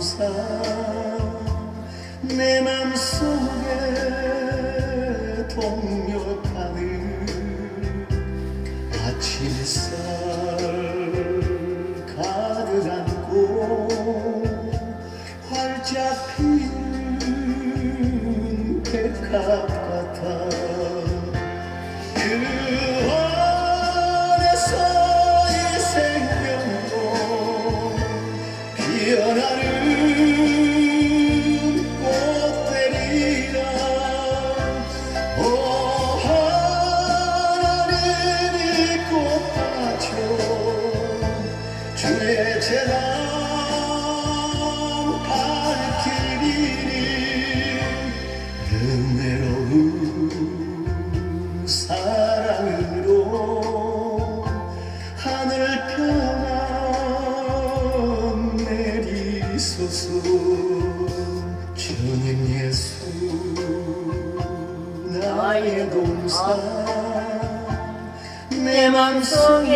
동산 내 맘속에 동력하는 아침 햇살 가득 안고 활짝 피는 백합 같아 그 안에서의 생명도 피어나는 꽃들이라 오 하나님이 꽃밭여 주의 재단 밝히리니 은혜로운 사랑으로 하늘 평안 내리소서 주님 예수 나의 동산 내 맘속에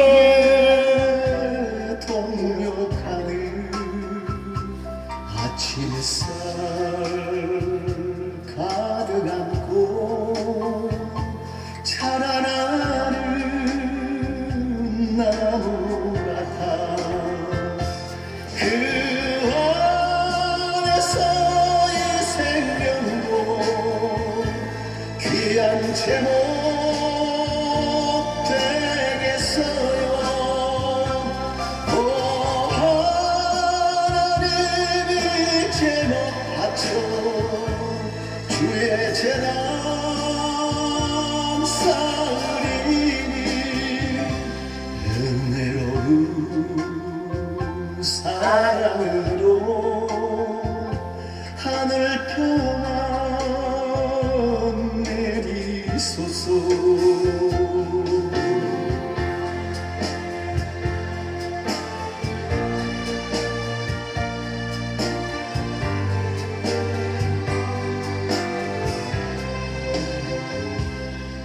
동력하는 아침 햇살 가득 안고 자라나는 나무 같아 그 안에서의 생명도 귀한 제목 되겠어요 오 하나님이 제목 바쳐 주의 재단 쌓으리니 은혜로운 사랑으로 하늘 평안 내리소서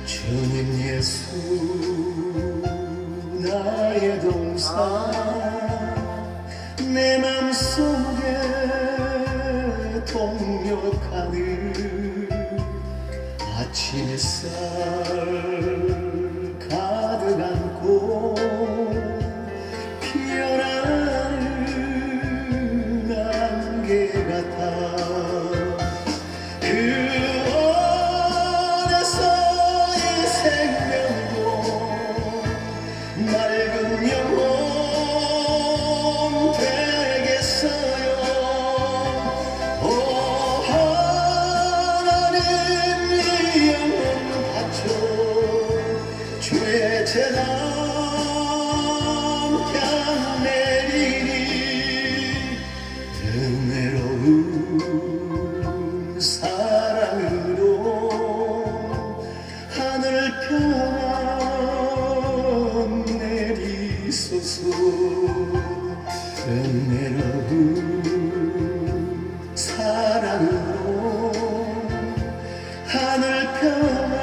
주님 예수 나의 동산 내 맘속에 동력하는 아침 햇살 가득 안고 피어나는 안개 같아 그 안에서의 생명도 맑은 영혼 되겠어요 오 하나님 이 영혼 바쳐 주의 재단 향 내리니 은혜로운 사랑으로 하늘 평안 내리소서 은혜로운 사랑으로 하늘 평안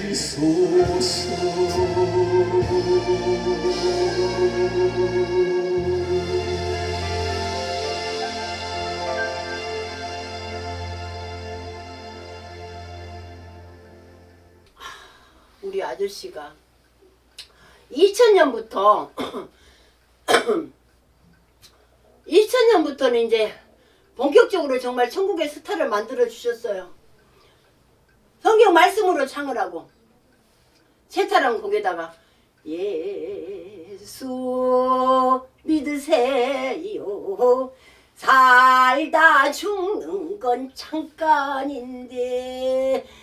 내리소서 우리 아저씨가 2000년부터 2000년부터는 이제 본격적으로 정말 천국의 스타를 만들어 주셨어요. 성경 말씀으로 창을 채탈한 곡에다가 예수 믿으세요 살다 죽는 건 잠깐인데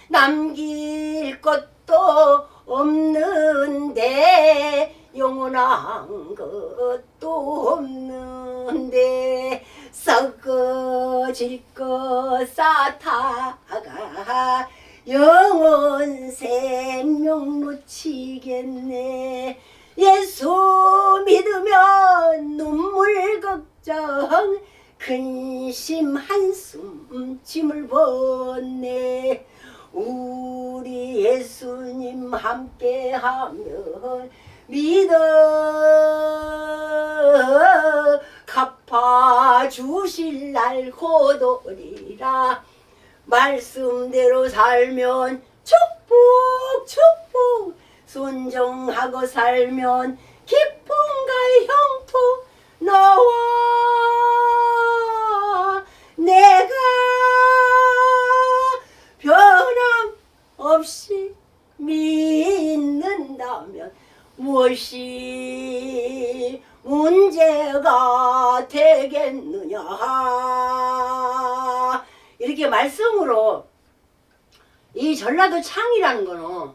남길 것도 없는데 영원한 것도 없는데 썩어질 것 쌓다가 영원 생명 놓치겠네. 예수 믿으면 눈물 걱정 근심 한숨 짐을 벗네. 우리 예수님 함께하면 믿어 갚아주실 날 고도리라. 말씀대로 살면 축복 축복, 순종하고 살면 기쁨과 형통, 너와 내가 변함없이 믿는다면 무엇이 문제가 되겠느냐. 이렇게 말씀으로, 이 전라도 창이라는 거는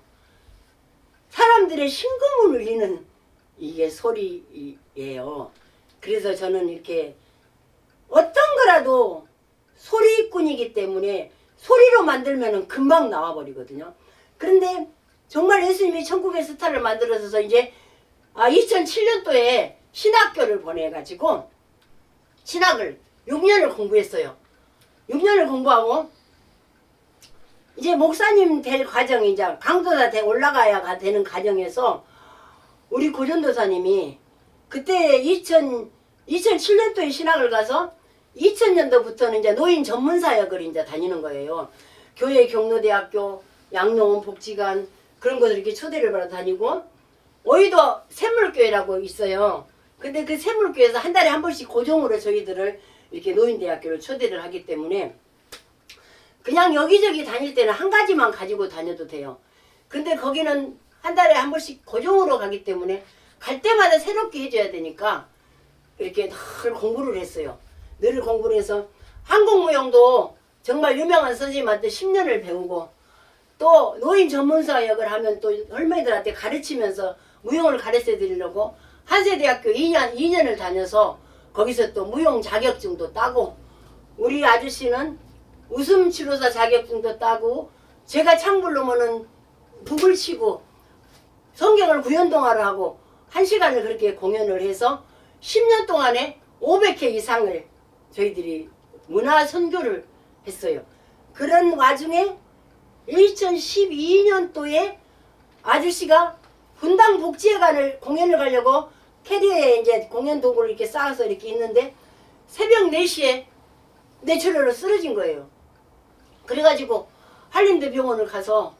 사람들의 심금을 울리는 이게 소리예요. 그래서 저는 이렇게 어떤 거라도 소리꾼이기 때문에 소리로 만들면 금방 나와버리거든요. 그런데 정말 예수님이 천국의 스타를 만들어서 이제 2007년도에 신학교를 보내가지고 신학을 6년을 공부했어요. 6년을 공부하고 이제 목사님 될 과정이 이제 강도사 올라가야 되는 과정에서 우리 고전도사님이 그때 2007년도에 신학을 가서 2000년도부터는 이제 노인 전문사역을 이제 다니는 거예요. 교회 경로대학교, 양농원 복지관 그런 것을 이렇게 초대를 받아 다니고, 오이도 샘물교회라고 있어요. 근데 그 샘물교회에서 한 달에 한 번씩 고정으로 저희들을 이렇게 노인대학교를 초대를 하기 때문에 그냥 여기저기 다닐 때는 한 가지만 가지고 다녀도 돼요. 근데 거기는 한 달에 한 번씩 고정으로 가기 때문에 갈 때마다 새롭게 해줘야 되니까 이렇게 늘 공부를 했어요. 늘 공부를 해서 한국무용도 정말 유명한 선생님한테 10년을 배우고, 또 노인 전문사역을 하면 또 할머니들한테 가르치면서 무용을 가르쳐 드리려고 한세대학교 2년을 다녀서 거기서 또 무용 자격증도 따고, 우리 아저씨는 웃음치료사 자격증도 따고, 제가 창 부르면은 북을 치고 성경을 구연동화를 하고 1시간을 그렇게 공연을 해서 10년 동안에 500회 이상을 저희들이 문화 선교를 했어요. 그런 와중에 2012년도에 아저씨가 분당 복지회관을 공연을 가려고 캐리어에 이제 공연 도구를 이렇게 쌓아서 이렇게 있는데 새벽 4시에 뇌출혈로 쓰러진 거예요. 그래가지고 한림대 병원을 가서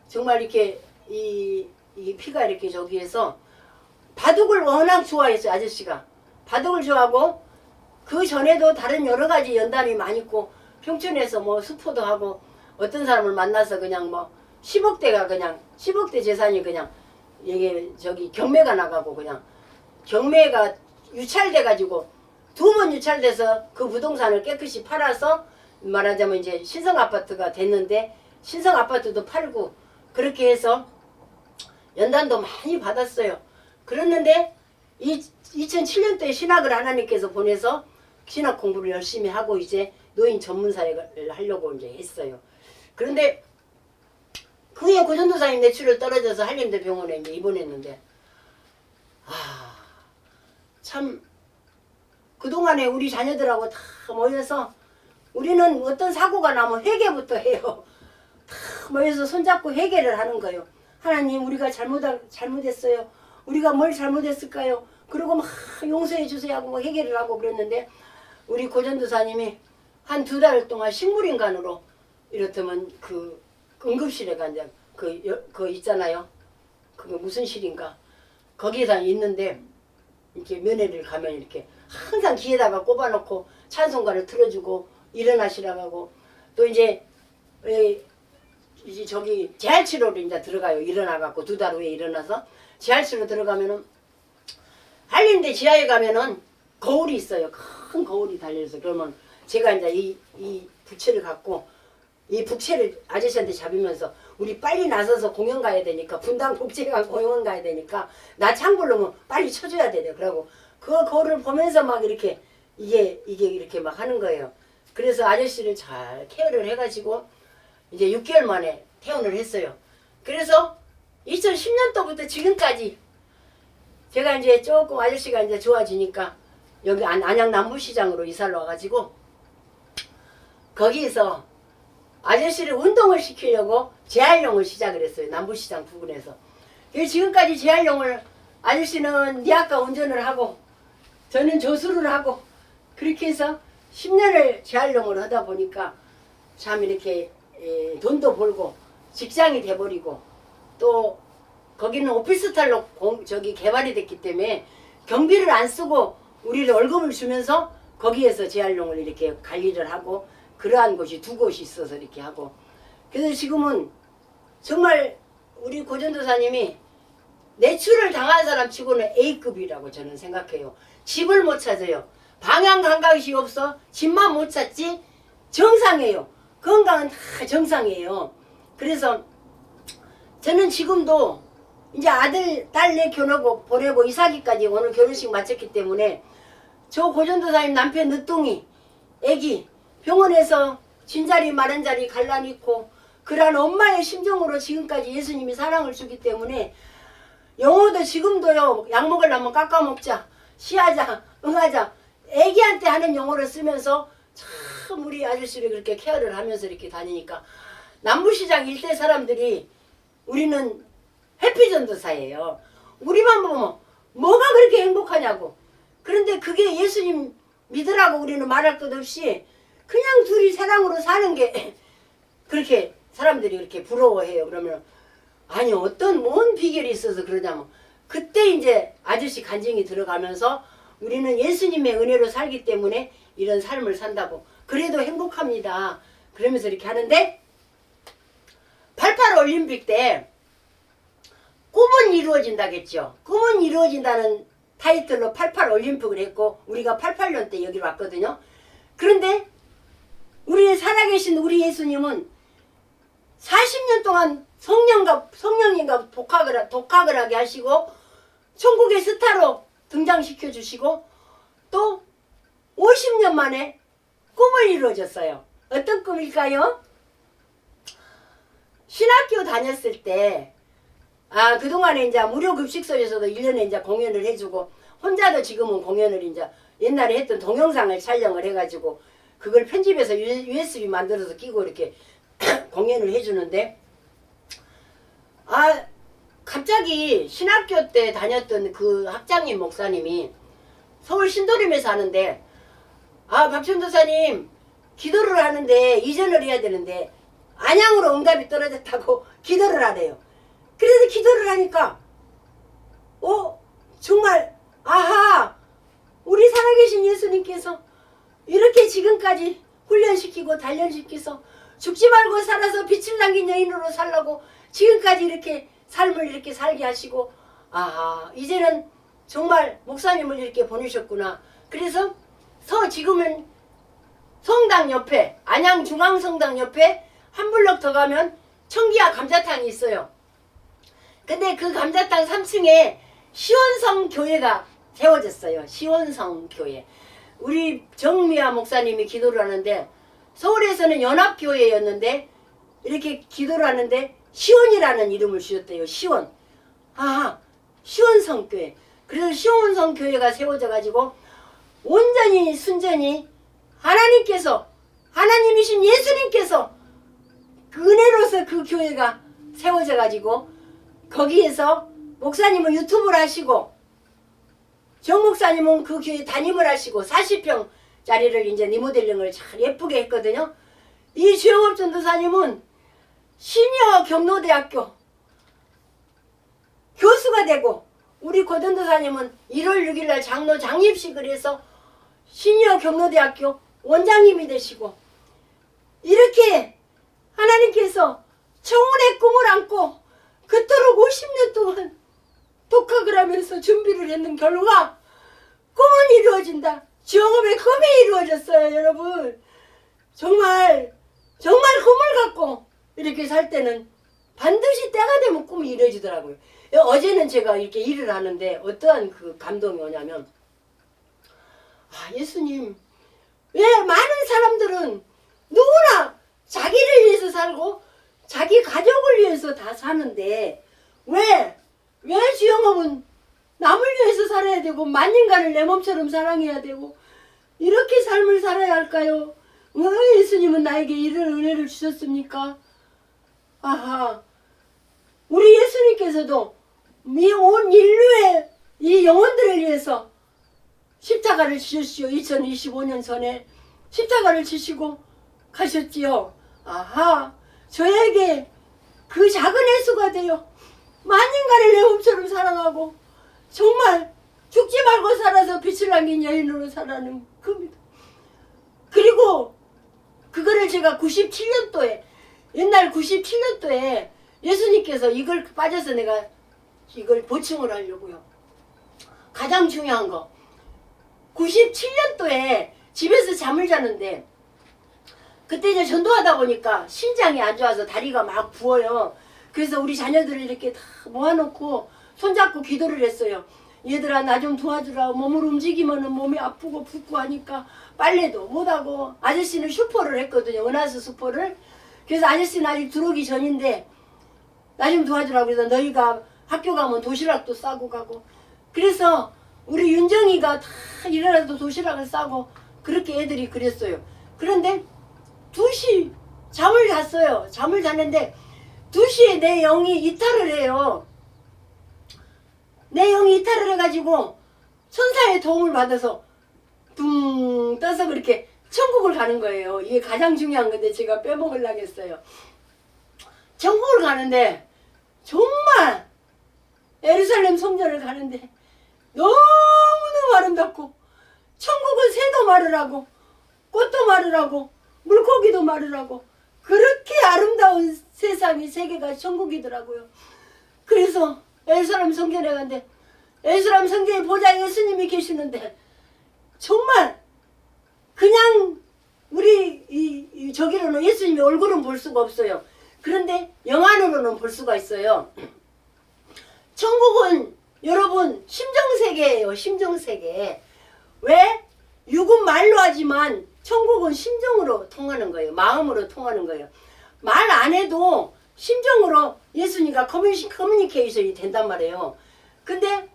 정말 이렇게 이 피가 이렇게 저기해서 바둑을 워낙 좋아했어요. 아저씨가 바둑을 좋아하고, 그 전에도 다른 여러 가지 연단이 많이 있고, 평촌에서 뭐 수포도 하고, 어떤 사람을 만나서 그냥 뭐 10억대 재산이 그냥 이게 저기 경매가 나가고, 그냥 경매가 유찰돼 가지고 2번 유찰돼서 그 부동산을 깨끗이 팔아서 말하자면 이제 신성 아파트가 됐는데, 신성 아파트도 팔고 그렇게 해서 연단도 많이 받았어요. 그랬는데 2007년도에 신학을 하나님께서 보내서 신학 공부를 열심히 하고 이제 노인 전문사역을 하려고 이제 했어요. 그런데 그 후에 고전도사님 뇌출혈 떨어져서 한림대 병원에 이제 입원했는데, 참 그동안에 우리 자녀들하고 다 모여서 우리는 어떤 사고가 나면 회개부터 해요. 다 모여서 손잡고 회개를 하는 거예요. 하나님, 우리가 잘못했어요. 우리가 뭘 잘못했을까요? 그리고 막 용서해 주세요 하고 막 회개를 하고 그랬는데, 우리 고전도사님이 한 2달 동안 식물인간으로, 이렇다면 그 응급실에 가 이제 그 있잖아요. 그게 무슨 실인가? 거기에다 있는데 이렇게 면회를 가면 이렇게 항상 귀에다가 꼽아놓고 찬송가를 틀어주고 일어나시라고 하고, 또 이제 저기 재활치료로 이제 들어가요. 일어나갖고 2달 후에 일어나서 재활치료 들어가면은, 한림대 지하에 가면은 거울이 있어요. 큰 거울이 달려있어. 그러면 제가 이제 이 부채를 갖고 이 부채를 아저씨한테 잡으면서 우리 빨리 나서서 공연 가야 되니까, 분당 복지관 공연 가야 되니까 나 창 부르면 빨리 쳐줘야 되죠. 그러고 그 거울을 보면서 막 이렇게 이게 이렇게 막 하는 거예요. 그래서 아저씨를 잘 케어를 해가지고 이제 6개월 만에 퇴원을 했어요. 그래서 2010년도부터 지금까지 제가 이제 조금 아저씨가 이제 좋아지니까 여기 안양 남부시장으로 이사를 와가지고 거기에서 아저씨를 운동을 시키려고 재활용을 시작을 했어요. 남부시장 부근에서. 지금까지 재활용을 아저씨는 니아까 운전을 하고 저는 조수를 하고 그렇게 해서 10년을 재활용을 하다 보니까 참 이렇게 돈도 벌고 직장이 돼버리고 또 거기는 오피스텔로 개발이 됐기 때문에 경비를 안 쓰고 우리를 월급을 주면서 거기에서 재활용을 이렇게 관리를 하고 그러한 곳이 2곳이 있어서 이렇게 하고 그래서 지금은 정말 우리 고전도사님이 내출을 당한 사람 치고는 A급이라고 저는 생각해요. 집을 못 찾아요. 방향 감각이 없어 집만 못 찾지 정상이에요. 건강은 다 정상이에요. 그래서 저는 지금도 이제 아들 딸내 교놓고 보내고 이사기까지 오늘 결혼식 마쳤기 때문에 저 고전도사님 남편 늦둥이 애기 병원에서 진자리 마른 자리 갈라놓고 그러한 엄마의 심정으로 지금까지 예수님이 사랑을 주기 때문에 영어도 지금도요 약 먹으려면 깎아 먹자 시하자 응하자 애기한테 하는 영어를 쓰면서 참 우리 아저씨를 그렇게 케어를 하면서 이렇게 다니니까 남부시장 일대 사람들이 우리는 해피전도사예요. 우리만 보면 뭐가 그렇게 행복하냐고. 그런데 그게 예수님 믿으라고 우리는 말할 것 없이 그냥 둘이 사랑으로 사는 게 그렇게 사람들이 이렇게 부러워해요. 그러면 아니 어떤 뭔 비결이 있어서 그러냐면 그때 이제 아저씨 간증이 들어가면서 우리는 예수님의 은혜로 살기 때문에 이런 삶을 산다고 그래도 행복합니다. 그러면서 이렇게 하는데 88 올림픽 때 꿈은 이루어진다겠죠. 꿈은 이루어진다는 타이틀로 88 올림픽을 했고 우리가 88년 때 여기로 왔거든요. 그런데 우리 살아계신 우리 예수님은 40년 동안 성령님과 독학을 하게 하시고 천국의 스타로 등장시켜 주시고 또 50년 만에 꿈을 이루어졌어요. 어떤 꿈일까요? 신학교 다녔을 때 그동안에 이제 무료 급식소에서도 1년에 이제 공연을 해주고 혼자도 지금은 공연을 이제 옛날에 했던 동영상을 촬영을 해가지고 그걸 편집해서 USB 만들어서 끼고 이렇게 공연을 해주는데 갑자기 신학교 때 다녔던 그 학장님 목사님이 서울 신도림에 사는데 박천도사님 기도를 하는데 이전을 해야 되는데 안양으로 응답이 떨어졌다고 기도를 하래요. 그래서 기도를 하니까 정말 우리 살아계신 예수님께서 이렇게 지금까지 훈련시키고 단련시켜서 죽지 말고 살아서 빛을 남긴 여인으로 살라고 지금까지 이렇게 삶을 이렇게 살게 하시고 이제는 정말 목사님을 이렇게 보내셨구나. 그래서 지금은 성당 옆에 안양중앙성당 옆에 한 블럭 더 가면 청기야 감자탕이 있어요. 근데 그 감자탕 3층에 시원성 교회가 세워졌어요. 시원성 교회. 우리 정미아 목사님이 기도를 하는데 서울에서는 연합교회였는데 이렇게 기도를 하는데 시원이라는 이름을 주셨대요. 시원. 시원성 교회. 그래서 시원성 교회가 세워져 가지고 온전히 순전히 하나님이신 예수님께서 그 은혜로서 그 교회가 세워져 가지고 거기에서 목사님은 유튜브를 하시고 정 목사님은 그 교회 담임을 하시고 40평짜리를 이제 리모델링을 잘 예쁘게 했거든요. 이 주영업 전도사님은 시니어 경로대학교 교수가 되고 우리 고전도사님은 1월 6일날 장로 장립식을 해서 시니어 경로대학교 원장님이 되시고 이렇게 하나님께서 청운의 꿈을 안고 그토록 50년 동안 독학을 하면서 준비를 했는 결과 꿈은 이루어진다. 주영업의 꿈이 이루어졌어요. 여러분 정말 꿈을 갖고 이렇게 살 때는 반드시 때가 되면 꿈이 이루어지더라고요. 어제는 제가 이렇게 일을 하는데 어떠한 그 감동이 오냐면 예수님 왜 많은 사람들은 누구나 자기를 위해서 살고 자기 가족을 위해서 다 사는데 왜 주영업은 남을 위해서 살아야 되고 만인간을 내 몸처럼 사랑해야 되고 이렇게 삶을 살아야 할까요? 왜 예수님은 나에게 이런 은혜를 주셨습니까? 우리 예수님께서도 온 인류의 이 영혼들을 위해서 십자가를 지셨시오. 2025년 전에 십자가를 지시고 가셨지요. 아하, 저에게 그 작은 예수가 되어 만인간을 내 몸처럼 사랑하고 정말 죽지 말고 살아서 빛을 남긴 여인으로 살아가는 겁니다. 그리고 그거를 제가 97년도에 옛날 97년도에 예수님께서 이걸 빠져서 내가 이걸 보충을 하려고요. 가장 중요한 거 97년도에 집에서 잠을 자는데 그때 이제 전도하다 보니까 심장이 안 좋아서 다리가 막 부어요. 그래서 우리 자녀들을 이렇게 다 모아놓고 손잡고 기도를 했어요. 얘들아 나 좀 도와주라. 몸을 움직이면은 몸이 아프고 붓고 하니까 빨래도 못하고 아저씨는 슈퍼를 했거든요. 은하수 슈퍼를. 그래서 아저씨는 아직 들어오기 전인데 나 좀 도와주라고 그래서 너희가 학교 가면 도시락도 싸고 가고 그래서 우리 윤정이가 다 일어나서 도시락을 싸고 그렇게 애들이 그랬어요. 그런데 2시 잠을 잤어요. 잠을 잤는데 2시에 내 영이 이탈을 해요. 내 영이 이탈을 해가지고 천사의 도움을 받아서 둥 떠서 그렇게 천국을 가는 거예요. 이게 가장 중요한 건데 제가 빼먹으려고 했어요. 천국을 가는데 정말 예루살렘 성전을 가는데 너무너무 아름답고 천국은 새도 마르라고 꽃도 마르라고 물고기도 마르라고 그렇게 아름다운 세상이 세계가 천국이더라고요. 그래서 예루살렘 성전에 갔는데 예루살렘 성전에 보좌에 예수님이 계시는데 정말 그냥 우리 저기로는 예수님의 얼굴은 볼 수가 없어요. 그런데 영안으로는 볼 수가 있어요. 천국은 여러분 심정세계예요. 심정세계. 왜? 육은 말로 하지만 천국은 심정으로 통하는 거예요. 마음으로 통하는 거예요. 말 안 해도 심정으로 예수님과 커뮤니케이션이 된단 말이에요. 근데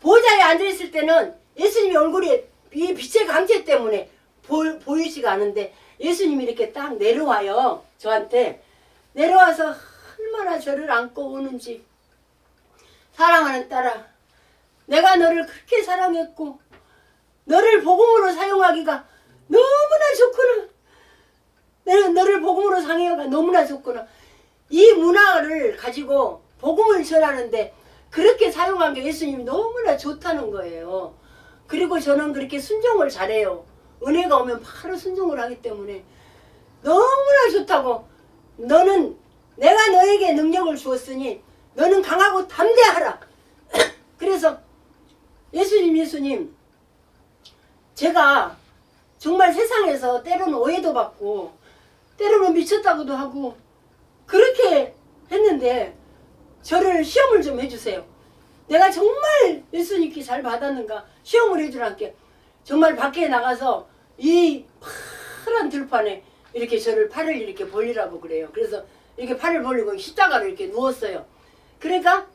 보좌에 앉아있을 때는 예수님의 얼굴이 이 빛의 강체 때문에 보이지가 않은데 예수님이 이렇게 딱 내려와요. 저한테 내려와서 얼마나 저를 안고 오는지. 사랑하는 딸아, 내가 너를 그렇게 사랑했고 너를 복음으로 사용하기가 너무나 좋구나. 너를 복음으로 사용하기가 너무나 좋구나. 이 문화를 가지고 복음을 전하는데 그렇게 사용한 게 예수님이 너무나 좋다는 거예요. 그리고 저는 그렇게 순종을 잘해요. 은혜가 오면 바로 순종을 하기 때문에 너무나 좋다고. 너는 내가 너에게 능력을 주었으니 너는 강하고 담대하라. 그래서 예수님 제가 정말 세상에서 때로는 오해도 받고 때로는 미쳤다고도 하고 그렇게 했는데 저를 시험을 좀 해주세요. 내가 정말 예수님께 잘 받았는가 시험을 해주라께. 정말 밖에 나가서 이 파란 들판에 이렇게 저를 팔을 이렇게 벌리라고 그래요. 그래서 이렇게 팔을 벌리고 십자가로 이렇게 누웠어요. 그러니까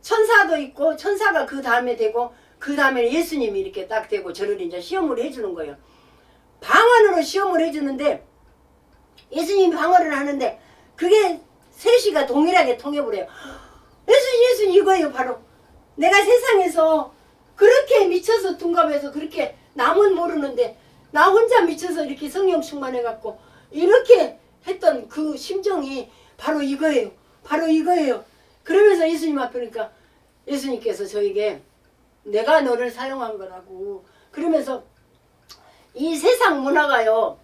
천사도 있고 천사가 그 다음에 되고 그 다음에 예수님이 이렇게 딱 되고 저를 이제 시험을 해주는 거예요. 방언으로 시험을 해주는데 예수님이 방언을 하는데 그게 셋이가 동일하게 통해버려요. 예수님 이거예요. 바로 내가 세상에서 그렇게 미쳐서 둔갑해서 그렇게 남은 모르는데 나 혼자 미쳐서 이렇게 성령 충만해갖고 이렇게 했던 그 심정이 바로 이거예요. 바로 이거예요. 그러면서 예수님 앞에 그러니까 예수님께서 저에게 내가 너를 사용한 거라고. 그러면서 이 세상 문화가요.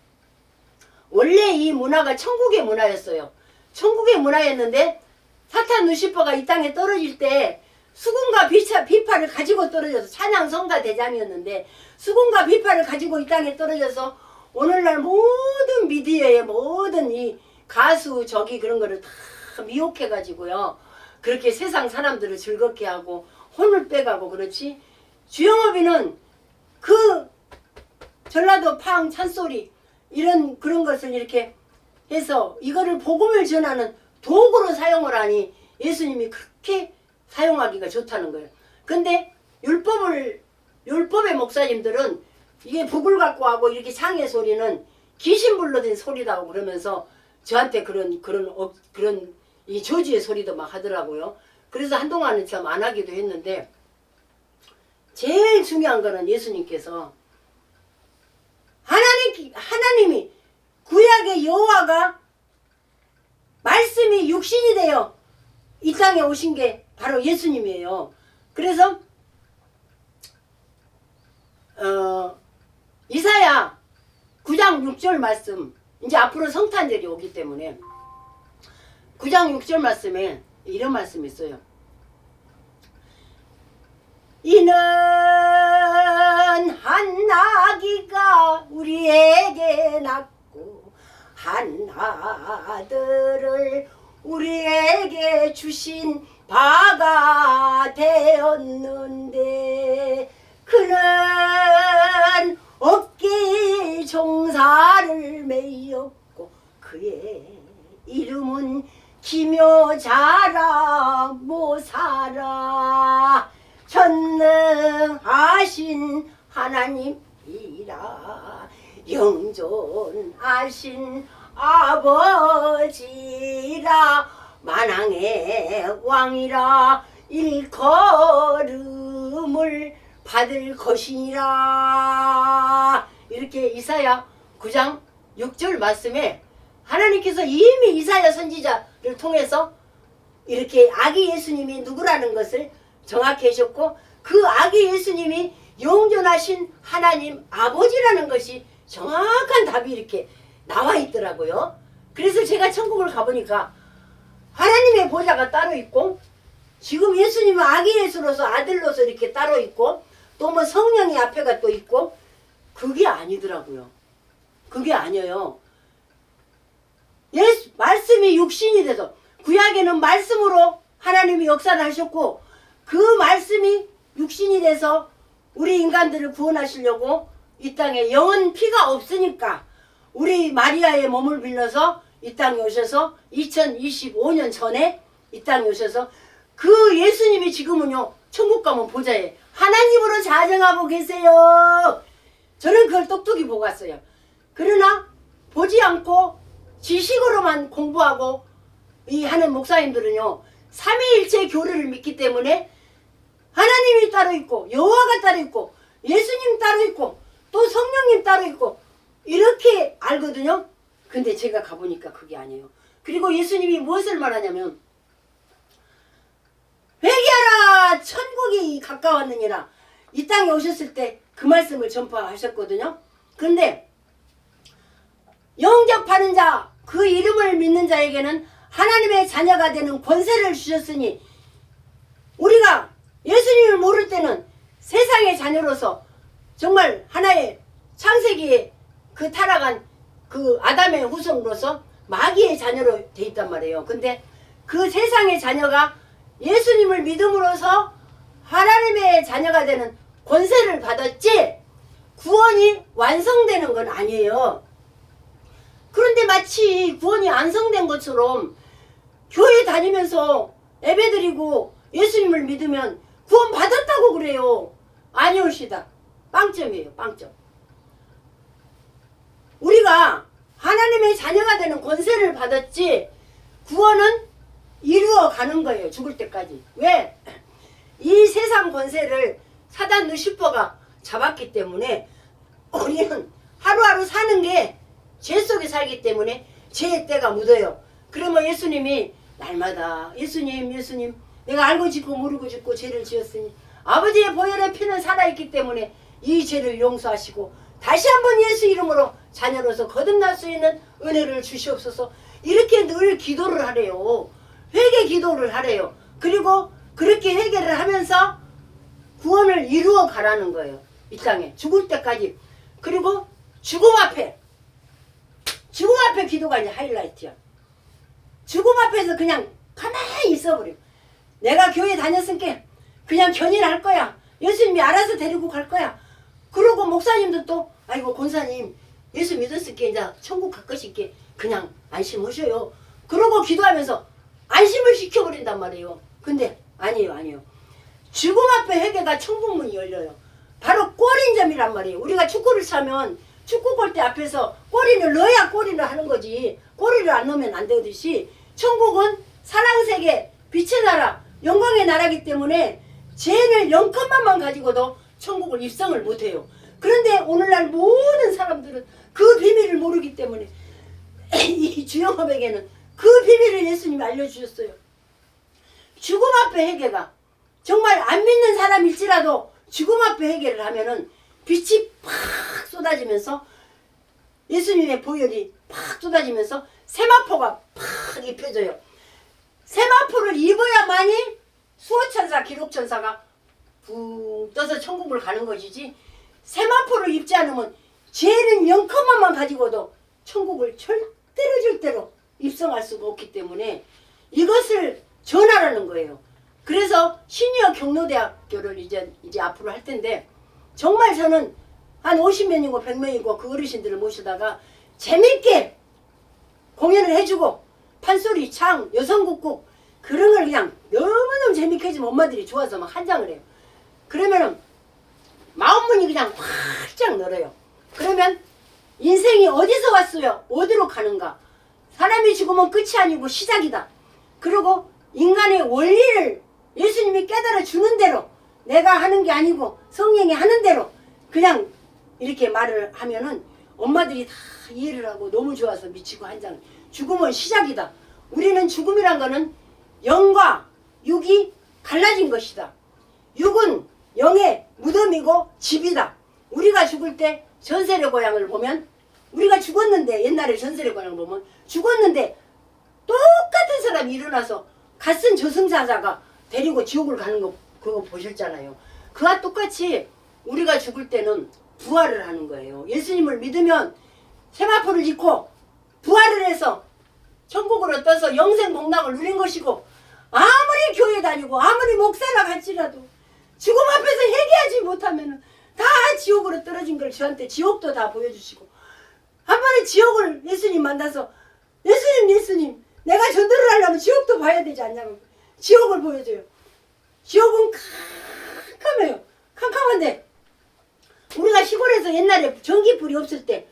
원래 이 문화가 천국의 문화였어요. 천국의 문화였는데 사탄 루시퍼가 이 땅에 떨어질 때 수군과 비파를 가지고 떨어져서 찬양 성가 대장이었는데 수군과 비파를 가지고 이 땅에 떨어져서 오늘날 모든 미디어의 모든 이 가수 저기 그런 거를 다 미혹해가지고요. 그렇게 세상 사람들을 즐겁게 하고 혼을 빼가고 그렇지. 주영업이는 그 전라도 팡 찬소리 이런 그런 것을 이렇게 해서 이거를 복음을 전하는 도구로 사용을 하니 예수님이 그렇게 사용하기가 좋다는 거예요. 근데 율법의 목사님들은 이게 북을 갖고 하고 이렇게 창의 소리는 귀신 불러든 소리다고 그러면서 저한테 그런 이 저주의 소리도 막 하더라고요. 그래서 한동안은 참 안 하기도 했는데 제일 중요한 거는 예수님께서 하나님이 구약의 여호와가 말씀이 육신이 되어 이 땅에 오신 게 바로 예수님이에요. 그래서 이사야 9장 6절 말씀, 이제 앞으로 성탄절이 오기 때문에 9장 6절 말씀에 이런 말씀이 있어요. 이는 한 아기가 우리에게 낳고 한 아들을 우리에게 주신 바가 되었는데 그는 어깨에 종사를 메였고 그의 이름은 기묘 자라 모사라 전능하신 하나님이라 영존하신 아버지라 만왕의 왕이라 일컬음을 받을 것이니라. 이렇게 이사야 9장 6절 말씀에 하나님께서 이미 이사야 선지자를 통해서 이렇게 아기 예수님이 누구라는 것을 정확히 하셨고 그 아기 예수님이 영존하신 하나님 아버지라는 것이 정확한 답이 이렇게 나와 있더라고요. 그래서 제가 천국을 가보니까 하나님의 보좌가 따로 있고 지금 예수님은 아기 예수로서 아들로서 이렇게 따로 있고 또 뭐 성령의 앞에가 또 있고 그게 아니더라고요. 그게 아니에요. 예수 말씀이 육신이 돼서 구약에는 말씀으로 하나님이 역사를 하셨고 그 말씀이 육신이 돼서 우리 인간들을 구원하시려고 이 땅에 영은 피가 없으니까 우리 마리아의 몸을 빌려서 이 땅에 오셔서 2025년 전에 이 땅에 오셔서 그 예수님이 지금은요 천국 가면 보좌에 하나님으로 자정하고 계세요. 저는 그걸 똑똑히 보고 왔어요. 그러나 보지 않고 지식으로만 공부하고 이 하는 목사님들은요 삼위일체 교리를 믿기 때문에 하나님이 따로 있고 여호와가 따로 있고 예수님 따로 있고 또 성령님 따로 있고 이렇게 알거든요. 근데 제가 가보니까 그게 아니에요. 그리고 예수님이 무엇을 말하냐면 회개하라 천국이 가까웠느니라 이 땅에 오셨을 때 그 말씀을 전파하셨거든요. 그런데 영접하는 자 그 이름을 믿는 자에게는 하나님의 자녀가 되는 권세를 주셨으니 우리가 예수님을 모를 때는 세상의 자녀로서 정말 하나의 창세기에 그 타락한 그 아담의 후손으로서 마귀의 자녀로 돼 있단 말이에요. 근데 그 세상의 자녀가 예수님을 믿음으로써 하나님의 자녀가 되는 권세를 받았지 구원이 완성되는 건 아니에요. 그런데 마치 구원이 완성된 것처럼 교회 다니면서 예배드리고 예수님을 믿으면 구원 받았다고 그래요. 아니오시다. 빵점이에요. 빵점. 우리가 하나님의 자녀가 되는 권세를 받았지 구원은 이루어 가는 거예요. 죽을 때까지. 왜? 이 세상 권세를 사단 루시퍼가 잡았기 때문에 우리는 하루하루 사는 게 죄 속에 살기 때문에 죄의 때가 묻어요. 그러면 예수님이 날마다 예수님 내가 알고 짓고 모르고 짓고 죄를 지었으니 아버지의 보혈의 피는 살아있기 때문에 이 죄를 용서하시고 다시 한번 예수 이름으로 자녀로서 거듭날 수 있는 은혜를 주시옵소서. 이렇게 늘 기도를 하래요. 회개 기도를 하래요. 그리고 그렇게 회개를 하면서 구원을 이루어 가라는 거예요. 이 땅에 죽을 때까지. 그리고 죽음 앞에 기도가 이제 하이라이트야. 죽음 앞에서 그냥 가만히 있어버려. 내가 교회 다녔으니까 그냥 견인할 거야. 예수님이 알아서 데리고 갈 거야. 그러고 목사님도 또 아이고 권사님 예수 믿었으니까 이제 천국 갈 것이니까 그냥 안심하셔요. 그러고 기도하면서 안심을 시켜버린단 말이에요. 근데 아니에요. 죽음 앞에 회개가 천국문이 열려요. 바로 골인점이란 말이에요. 우리가 축구를 차면 축구 골대 앞에서 꼬리를 넣어야 골인을 하는 거지. 꼬리를 안 넣으면 안 되듯이 천국은 사랑세계 빛의 나라 영광의 나라기 때문에 죄를 0컷만만 가지고도 천국을 입성을 못해요. 그런데 오늘날 모든 사람들은 그 비밀을 모르기 때문에 이 주영업에게는 그 비밀을 예수님이 알려주셨어요. 죽음 앞에 회개가 정말 안 믿는 사람일지라도 죽음 앞에 회개를 하면은 빛이 팍 쏟아지면서 예수님의 보혈이 팍 쏟아지면서 세마포가 팍 입혀져요. 세마포를 입어야만이 수호천사 기록천사가 붕 떠서 천국을 가는 것이지, 세마포를 입지 않으면 죄는 0컷만만 가지고도 천국을 절대로 입성할 수가 없기 때문에 이것을 전하라는 거예요. 그래서 시니어 경로대학교를 이제 앞으로 할 텐데, 정말 저는 한 50명이고 100명이고 그 어르신들을 모시다가 재밌게 공연을 해주고 판소리, 창, 여성국곡 그런 걸 그냥 너무너무 재밌게 해주면 엄마들이 좋아서 막 한장을 해요. 그러면은 마음문이 그냥 활짝 늘어요. 그러면 인생이 어디서 왔어요? 어디로 가는가? 사람이 죽으면 끝이 아니고 시작이다. 그리고 인간의 원리를 예수님이 깨달아 주는 대로, 내가 하는 게 아니고 성령이 하는 대로 그냥 이렇게 말을 하면은 엄마들이 다 이해를 하고 너무 좋아서 미치고 한장. 죽음은 시작이다. 우리는 죽음이란 거는 영과 육이 갈라진 것이다. 육은 영의 무덤이고 집이다. 우리가 죽을 때 전세례 고향을 보면, 우리가 죽었는데, 옛날에 전세례 고향을 보면 죽었는데 똑같은 사람이 일어나서 갓쓴 저승사자가 데리고 지옥을 가는 거 그거 보셨잖아요. 그와 똑같이 우리가 죽을 때는 부활을 하는 거예요. 예수님을 믿으면 세마포를 입고 부활을 해서 천국으로 떠서 영생 복락을 누린 것이고, 아무리 교회 다니고 아무리 목사라 할지라도 죽음 앞에서 회개하지 못하면 다 지옥으로 떨어진 걸 저한테 지옥도 다 보여주시고, 한 번에 지옥을 예수님 만나서 예수님 내가 전도를 하려면 지옥도 봐야 되지 않냐고 지옥을 보여줘요. 지옥은 캄캄해요. 캄캄한데 우리가 시골에서 옛날에 전기불이 없을 때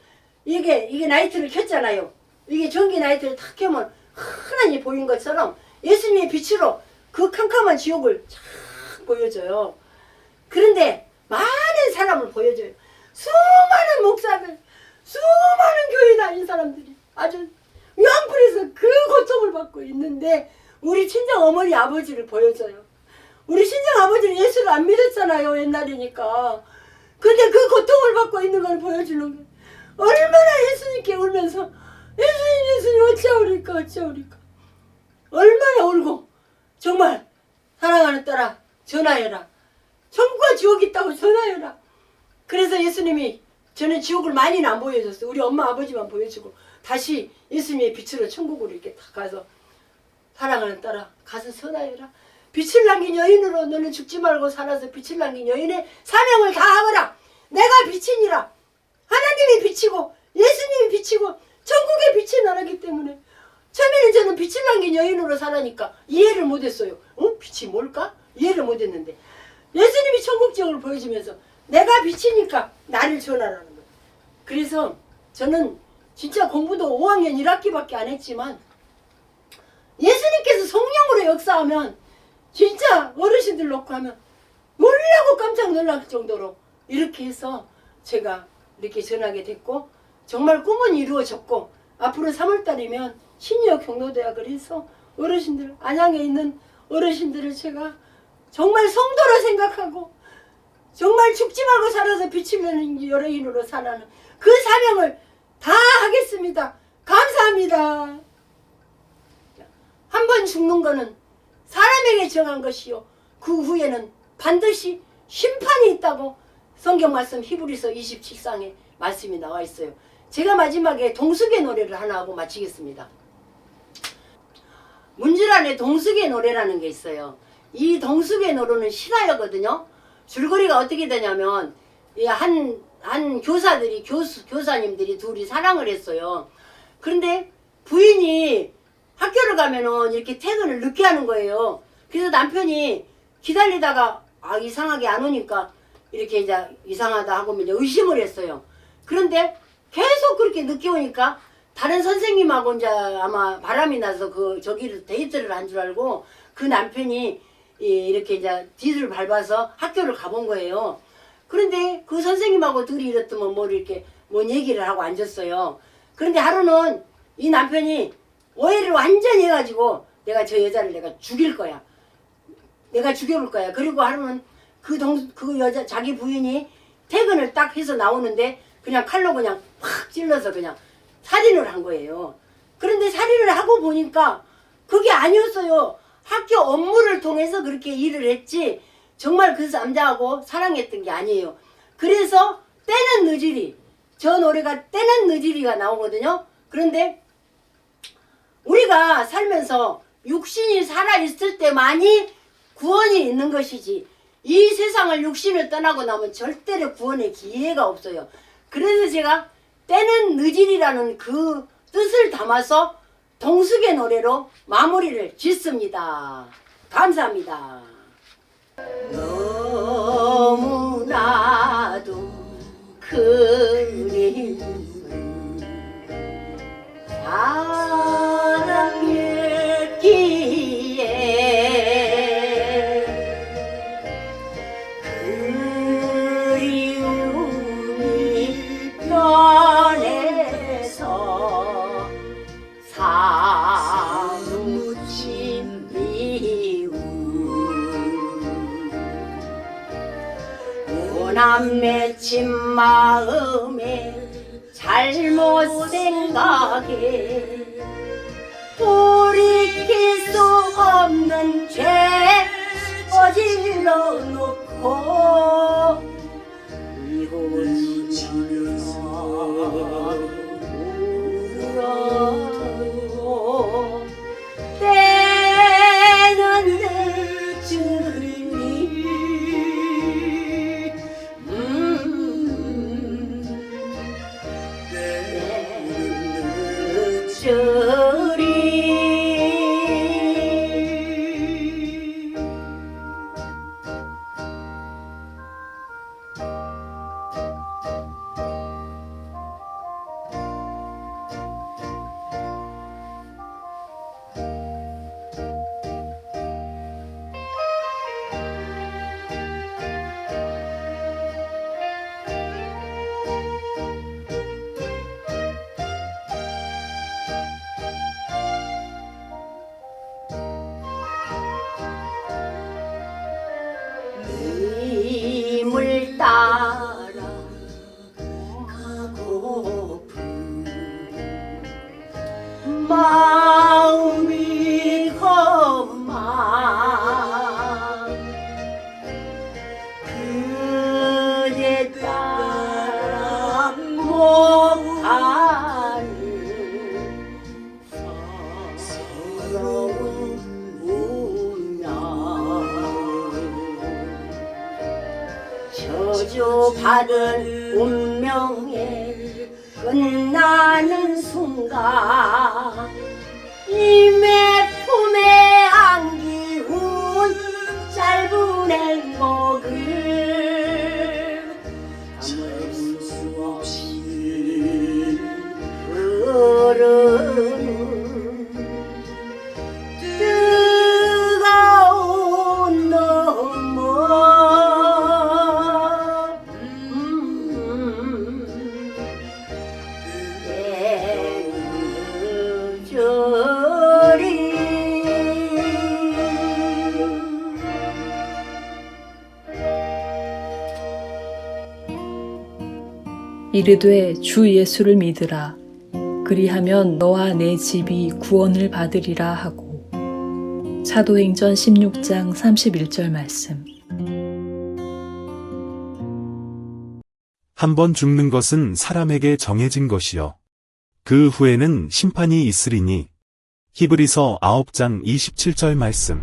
이게 라이트를 켰잖아요. 이게 전기 라이트를 탁 켜면 환하게 보인 것처럼 예수님의 빛으로 그 캄캄한 지옥을 쫙 보여줘요. 그런데 많은 사람을 보여줘요. 수많은 목사들, 수많은 교회 다닌 사람들이 아주 위안불에서 그 고통을 받고 있는데 우리 친정 어머니 아버지를 보여줘요. 우리 친정 아버지는 예수를 안 믿었잖아요, 옛날이니까. 근데 그 고통을 받고 있는 걸 보여주는 거예요. 얼마나 예수님께 울면서 예수님 어찌하오리까 얼마나 울고, 정말 사랑하는 딸아 전하여라, 천국과 지옥이 있다고 전하여라. 그래서 예수님이 저는 지옥을 많이는 안 보여줬어요. 우리 엄마 아버지만 보여주고 다시 예수님의 빛으로 천국으로 이렇게 다 가서, 사랑하는 딸아 가서 전하여라. 빛을 남긴 여인으로 너는 죽지 말고 살아서 빛을 남긴 여인의 사명을 다하거라. 내가 빛이니라. 하나님이 빛이고 예수님이 빛이고 천국의 빛이 나라기 때문에, 처음에는 저는 빛을 남긴 여인으로 살아니까 이해를 못했어요. 빛이 뭘까? 이해를 못했는데 예수님이 천국 지옥을 보여주면서 내가 빛이니까 나를 전하라는 거예요. 그래서 저는 진짜 공부도 5학년 1학기밖에 안 했지만 예수님께서 성령으로 역사하면 진짜 어르신들 놓고 하면 놀라고 깜짝 놀랄 정도로 이렇게 해서 제가 이렇게 전하게 됐고, 정말 꿈은 이루어졌고, 앞으로 3월달이면 시니어 경로대학을 해서 어르신들, 안양에 있는 어르신들을 제가 정말 성도로 생각하고 정말 죽지 말고 살아서 빛을 내는 여러인으로 살아는 그 사명을 다 하겠습니다. 감사합니다. 한 번 죽는 거는 사람에게 정한 것이요, 그 후에는 반드시 심판이 있다고 성경 말씀 히브리서 27장에 말씀이 나와 있어요. 제가 마지막에 동숙의 노래를 하나 하고 마치겠습니다. 문주란에 동숙의 노래라는 게 있어요. 이 동숙의 노래는 실화였거든요. 줄거리가 어떻게 되냐면, 한 교사들이, 교사님들이 둘이 사랑을 했어요. 그런데 부인이 학교를 가면은 이렇게 퇴근을 늦게 하는 거예요. 그래서 남편이 기다리다가 이상하게 안 오니까 이렇게 이제 이상하다 하고 이제 의심을 했어요. 그런데 계속 그렇게 늦게 오니까 다른 선생님하고 이제 아마 바람이 나서 저기를 데이트를 한 줄 알고 그 남편이 이렇게 이제 뒤를 밟아서 학교를 가본 거예요. 그런데 그 선생님하고 둘이 이랬더만 뭐 이렇게 뭔 얘기를 하고 앉았어요. 그런데 하루는 이 남편이 오해를 완전히 해가지고 내가 저 여자를 내가 죽일 거야. 내가 죽여볼 거야. 그리고 하루는 그 여자 자기 부인이 퇴근을 딱 해서 나오는데 그냥 칼로 그냥 확 찔러서 그냥 살인을 한 거예요. 그런데 살인을 하고 보니까 그게 아니었어요. 학교 업무를 통해서 그렇게 일을 했지 정말 그 남자하고 사랑했던 게 아니에요. 그래서 때는 늦으리, 저 노래가 때는 늦으리가 나오거든요. 그런데 우리가 살면서 육신이 살아있을 때만이 구원이 있는 것이지 이 세상을 육신을 떠나고 나면 절대로 구원의 기회가 없어요. 그래서 제가 때는 늦으리라는 그 뜻을 담아서 동숙의 노래로 마무리를 짓습니다. 감사합니다. 너무나도 그리운 사랑했기에 그리움이 변해서 사무친 이유 원한 맺힌 마음에 잘못 생각에 돌이킬 수 없는 죄 저질러 놓고 이혼치면서 울어도 때는 늦으리 힘을 따라 가고픈 마음이 험한 그대 따라 못 가는 서러운 운명 저주받은 운명에 끝나는 순간 이내 품에 안기운 짧은 행복을 참을 수 없이 흐르는 뜨거운 눈물 이르되 주 예수를 믿으라. 그리하면 너와 내 집이 구원을 받으리라 하고. 사도행전 16장 31절 말씀. 한 번 죽는 것은 사람에게 정해진 것이요 그 후에는 심판이 있으리니. 히브리서 9장 27절 말씀.